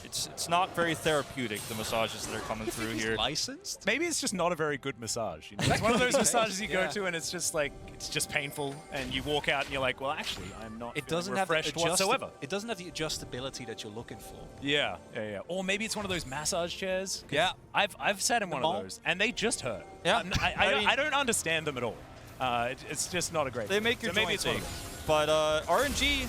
It's not very therapeutic, the massages that are coming through here. Licensed? Maybe it's just not a very good massage. You know? It's one of those massages you go to and it's just like, it's just painful, and you walk out and you're like, well, actually, I'm not refreshed whatsoever. It doesn't have the adjustability that you're looking for. Yeah. Or maybe it's one of those massage chairs. Yeah. I've sat in one of those, and they just hurt. Yeah. I don't understand them at all. It's just not a great They make your joints ache. But RNG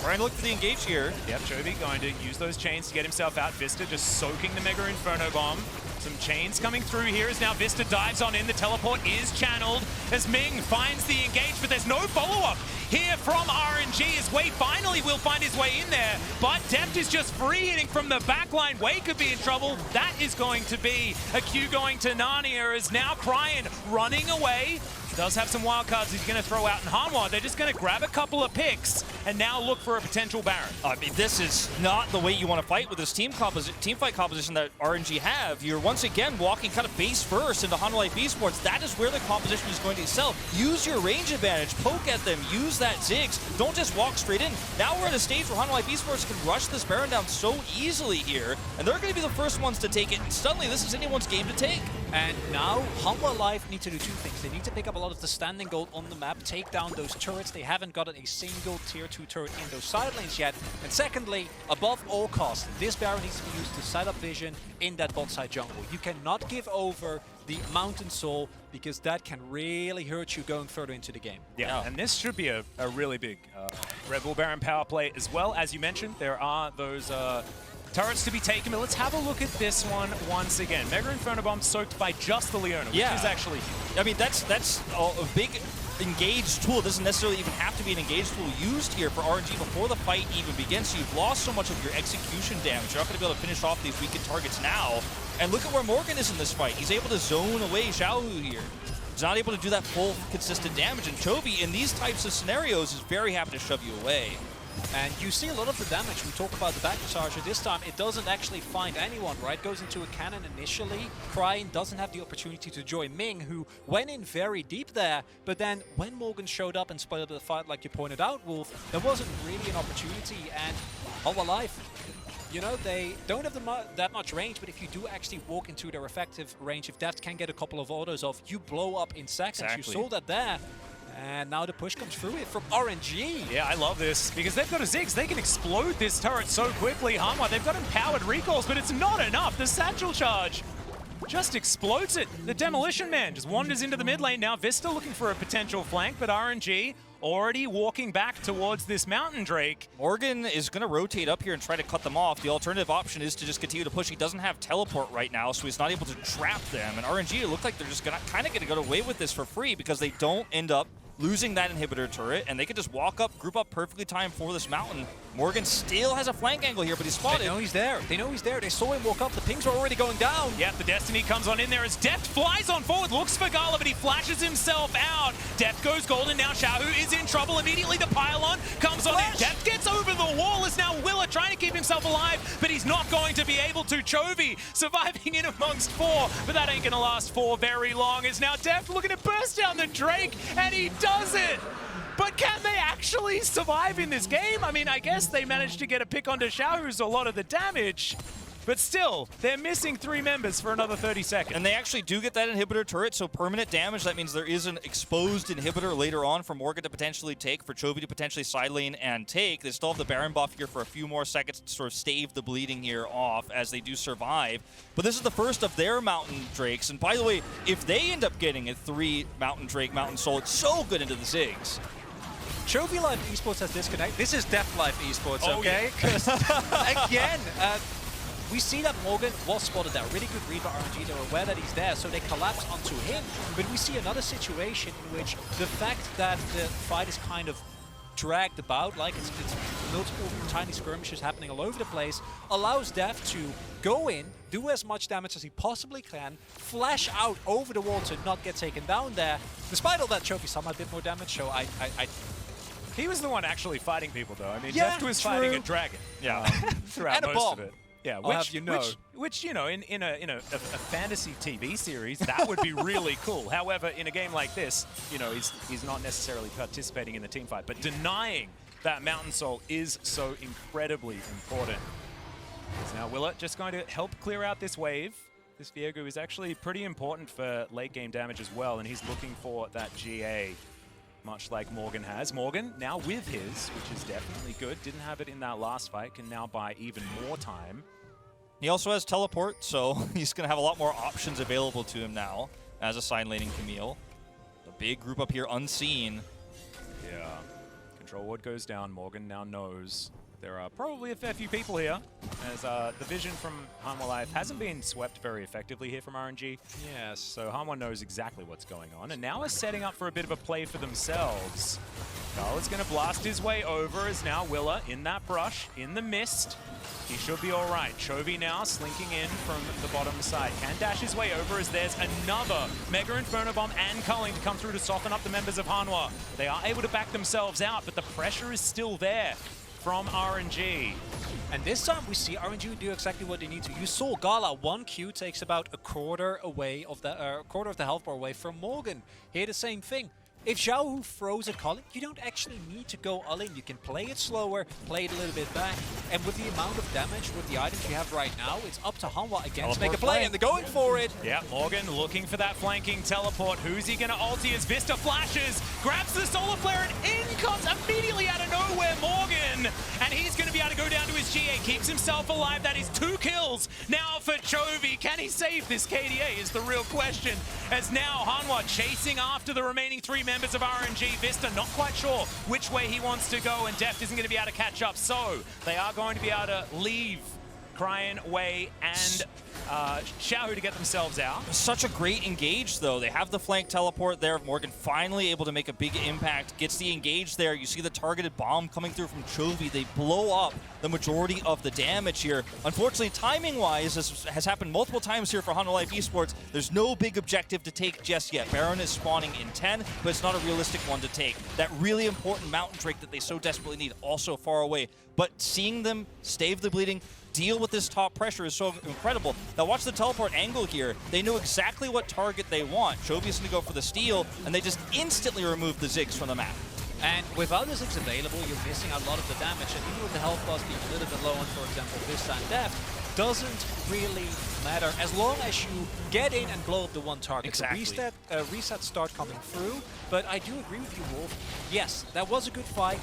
trying to look for the engage here. Yep, Chovy going to use those chains to get himself out. Vsta just soaking the Mega Inferno Bomb. Some chains coming through here as now Vsta dives on in. The teleport is channeled as Ming finds the engage, but there's no follow-up here from RNG as Way finally will find his way in there. But Deft is just free hitting from the backline. Way could be in trouble. That is going to be a Q going to Narnia as now Cryin running away. Does have some wild cards he's going to throw out in Hanwha. They're just going to grab a couple of picks and now look for a potential Baron. I mean, this is not the way you want to fight with this team fight composition that RNG have. You're once again walking kind of face first into Hanwha Life eSports. That is where the composition is going to excel. Use your range advantage, poke at them, use that Ziggs. Don't just walk straight in. Now we're at a stage where Hanwha Life eSports can rush this Baron down so easily here, and they're going to be the first ones to take it, and suddenly this is anyone's game to take. And now Hanwha Life need to do 2 things. They need to pick up a lot of the standing gold on the map, take down those turrets. They haven't gotten a single tier 2 turret in those side lanes yet. And secondly, above all costs, this Baron needs to be used to set up vision in that bot side jungle. You cannot give over the Mountain Soul, because that can really hurt you going further into the game. Yeah, and this should be a really big Red Bull Baron power play as well. As you mentioned, there are those Turrets to be taken, but let's have a look at this one once again. Mega Inferno Bomb soaked by just the Leona, which is actually huge. I mean, that's a big engaged tool. It doesn't necessarily even have to be an engaged tool used here for RNG before the fight even begins. So you've lost so much of your execution damage. You're not going to be able to finish off these weakened targets now. And look at where Morgan is in this fight. He's able to zone away Xiaohu here. He's not able to do that full consistent damage. And Chovy, in these types of scenarios, is very happy to shove you away. And you see a lot of the damage. We talk about the back charger. This time, it doesn't actually find anyone, right? Goes into a cannon initially. Cryin doesn't have the opportunity to join Ming, who went in very deep there. But then when Morgan showed up and split up the fight, like you pointed out, Wolf, there wasn't really an opportunity. And Hanwha Life, you know, they don't have that much range, but if you do actually walk into their effective range, if Deft can get a couple of autos off, you blow up in seconds. Exactly. You saw that there. And now the push comes through it from RNG. Yeah, I love this, because they've got a Ziggs. They can explode this turret so quickly. Hanwha, they've got empowered recalls, but it's not enough. The satchel charge just explodes it. The Demolition Man just wanders into the mid lane now. Vsta looking for a potential flank, but RNG already walking back towards this Mountain Drake. Morgan is going to rotate up here and try to cut them off. The alternative option is to just continue to push. He doesn't have teleport right now, so he's not able to trap them. And RNG, it looked like they're just kind of going to get away with this for free because they don't end up losing that inhibitor turret, and they could just walk up, group up perfectly timed for this mountain. Morgan still has a flank angle here, but he's spotted. They know he's there. They know he's there. They saw him walk up. The pings are already going down. Yeah, the Destiny comes on in there as Deft flies on forward, looks for Gala, but he flashes himself out. Deft goes golden now. Xiaohu is in trouble immediately. The pylon comes on in. Deft gets over the wall as now Willa trying to keep himself alive, but he's not going to be able to. Chovy surviving in amongst four, but that ain't going to last for very long. As now Deft looking to burst down the Drake, and he does it. But can they actually survive in this game? I mean, I guess they managed to get a pick onto Xiaohu, who's a lot of the damage. But still, they're missing 3 members for another 30 seconds. And they actually do get that inhibitor turret, so permanent damage. That means there is an exposed inhibitor later on for Morgan to potentially take, for Chovy to potentially side lane and take. They still have the Baron buff here for a few more seconds to sort of stave the bleeding here off as they do survive. But this is the first of their Mountain Drakes. And by the way, if they end up getting a 3 Mountain Drake, Mountain Soul, it's so good into the Ziggs. Chovy Life Esports has disconnected. This is Deft Life Esports, okay? Yeah. Again, we see that Morgan was spotted there. Really good read by RNG. They're aware that he's there, so they collapse onto him. But we see another situation in which the fact that the fight is kind of dragged about, like it's multiple tiny skirmishes happening all over the place, allows Deft to go in, do as much damage as he possibly can, flash out over the wall to not get taken down there. Despite all that, Chovy somehow did more damage, so He was the one actually fighting people, though. I mean, Yeah, Deft was true. fighting a dragon. Yeah. Throughout And a most bomb. of it. Yeah, I'll have you know. which you know, in a fantasy TV series, that would be really cool. However, in a game like this, you know, he's not necessarily participating in the team fight, but denying that Mountain Soul is so incredibly important. So now Willa just going to help clear out this wave. This Viego is actually pretty important for late game damage as well, and he's looking for that GA, much like Morgan has. Morgan now with his, which is definitely good. Didn't have it in that last fight, can now buy even more time. He also has teleport, so he's going to have a lot more options available to him now as a side laning Camille. A big group up here unseen. Yeah. Control ward goes down. Morgan now knows there are probably a fair few people here, as the vision from Hanwha Life hasn't been swept very effectively here from RNG. yes. So Hanwha knows exactly what's going on, and now is setting up for a bit of a play for themselves. Gala's going to blast his way over as now Willa in that brush, in the mist. He should be all right. Chovy now slinking in from the bottom side. Can dash his way over as there's another Mega Inferno Bomb and culling to come through to soften up the members of Hanwha. They are able to back themselves out, but the pressure is still there from RNG. And this time we see RNG do exactly what they need to. You saw Gala, 1 Q takes about a quarter away of the quarter of the health bar away from Morgan. Here the same thing. If Xiaohu throws a calling, you don't actually need to go all in. You can play it slower, play it a little bit back. And with the amount of damage with the items you have right now, it's up to Hanwha again to make a play, and they're going for it. Yeah, Morgan looking for that flanking teleport. Who's he going to ulti as Vsta flashes, grabs the solar flare, and in comes immediately out of nowhere Morgan. And he's going to be able to go down to his GA, keeps himself alive. That is 2 kills now for Chovy. Can he save this KDA is the real question. As now Hanwha chasing after the remaining 3 members of RNG. Vsta not quite sure which way he wants to go, and Deft isn't going to be able to catch up. So they are going to be able to leave Cryin, Wei, and Xiaohu to get themselves out. Such a great engage, though. They have the flank teleport there. Morgan finally able to make a big impact. Gets the engage there. You see the targeted bomb coming through from Chovy. They blow up the majority of the damage here. Unfortunately, timing-wise, this has happened multiple times here for Hanwha Life eSports. There's no big objective to take just yet. Baron is spawning in 10, but it's not a realistic one to take. That really important Mountain Drake that they so desperately need, also far away. But seeing them stave the bleeding, deal with this top pressure is so incredible. Now watch the teleport angle here. They know exactly what target they want. Chovy's going to go for the steal, and they just instantly remove the Ziggs from the map. And without the Ziggs available, you're missing a lot of the damage. And even with the health bars being a little bit low on, for example, Vsta and Deft, doesn't really matter as long as you get in and blow up the one target. Exactly. The resets start coming through, but I do agree with you, Wolf. Yes, that was a good fight.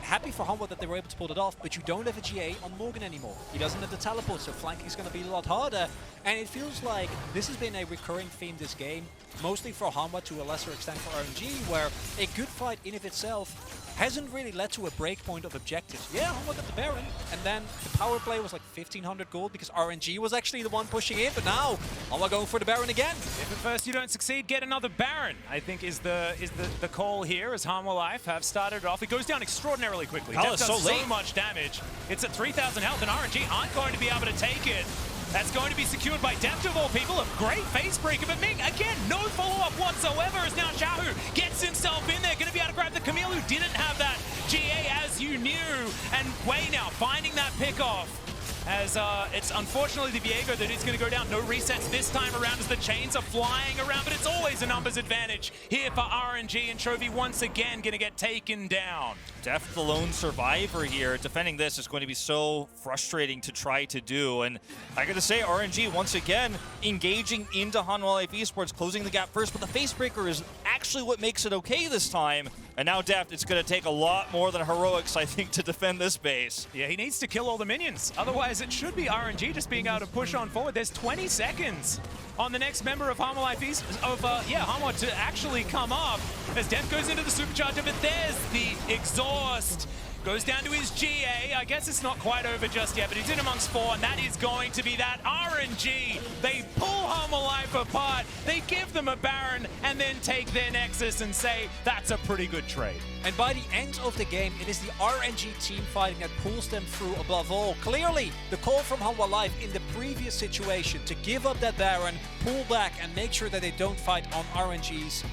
Happy for Hanwha that they were able to pull it off, but you don't have a GA on Morgan anymore. He doesn't have the teleport, so flanking is going to be a lot harder. And it feels like this has been a recurring theme this game, mostly for Hanwha, to a lesser extent for RNG, where a good fight in of itself hasn't really led to a breakpoint of objectives. Yeah, Hanwha got the Baron, and then the power play was like 1,500 gold because RNG was actually the one pushing in, but now Hanwha going for the Baron again. If at first you don't succeed, get another Baron, I think is the call here, as Hanwha Life have started it off. It goes down extraordinarily quickly. Deft does so much damage. It's at 3,000 health, and RNG aren't going to be able to take it. That's going to be secured by Deft of all people. A great face breaker, but Ming, again, no follow-up whatsoever as now Xiaohu gets himself in there. Going to be able to grab the Camille, who didn't have that GA as you knew. And Wei now finding that pick-off. As it's unfortunately the Viego that is going to go down. No resets this time around as the chains are flying around, but it's always a numbers advantage here for RNG, and Chovy once again going to get taken down. Deft, the lone survivor here. Defending this is going to be so frustrating to try to do. And I got to say, RNG once again engaging into Hanwha Life eSports, closing the gap first, but the face breaker is actually what makes it okay this time. And now Deft, it's going to take a lot more than heroics, I think, to defend this base. Yeah, he needs to kill all the minions. Otherwise, it should be RNG just being able to push on forward. There's 20 seconds on the next member of Hanwha Life Hanwha to actually come up as Deft goes into the supercharger, but there's the exhaust. Goes down to his GA. I guess it's not quite over just yet, but he's in amongst 4, and that is going to be that. RNG, they pull Hanwha Life apart, they give them a Baron, and then take their Nexus and say, that's a pretty good trade. And by the end of the game, it is the RNG team fighting that pulls them through above all. Clearly, the call from Hanwha Life in the previous situation to give up that Baron, pull back, and make sure that they don't fight on RNG's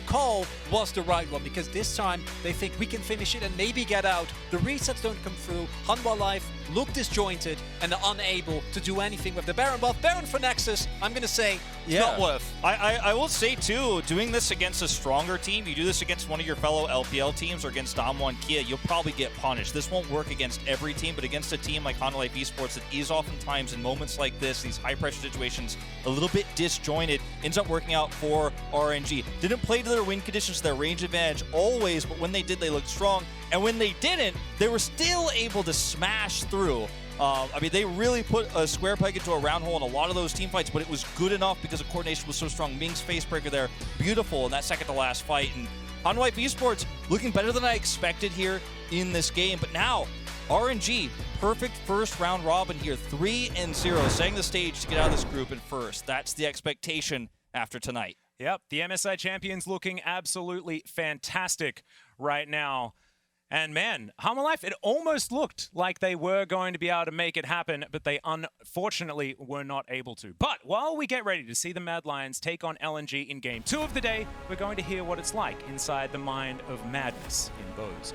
call was the right one, because this time they think we can finish it and maybe get out. The resets don't come through. Hanwha Life look disjointed and are unable to do anything with the Baron buff. Baron for Nexus, I'm going to say, not worth. I will say, too, doing this against a stronger team, you do this against one of your fellow LPL teams or against Dom1 Kia, you'll probably get punished. This won't work against every team, but against a team like Hanwha Life eSports that is oftentimes in moments like this, these high-pressure situations, a little bit disjointed, ends up working out for RNG. Didn't play to their win conditions, their range advantage always, but when they did, they looked strong. And when they didn't, they were still able to smash through. I mean, they really put a square peg into a round hole in a lot of those team fights, but it was good enough because the coordination was so strong. Ming's facebreaker there, beautiful in that second to last fight. And Hanwha Life eSports looking better than I expected here in this game. But now, RNG, perfect first round robin here, 3-0, setting the stage to get out of this group in first. That's the expectation after tonight. Yep, the MSI champions looking absolutely fantastic right now. And man, Hanwha Life, it almost looked like they were going to be able to make it happen, but they unfortunately were not able to. But while we get ready to see the Mad Lions take on LNG in Game 2 of the day, we're going to hear what it's like inside the mind of madness in VODS.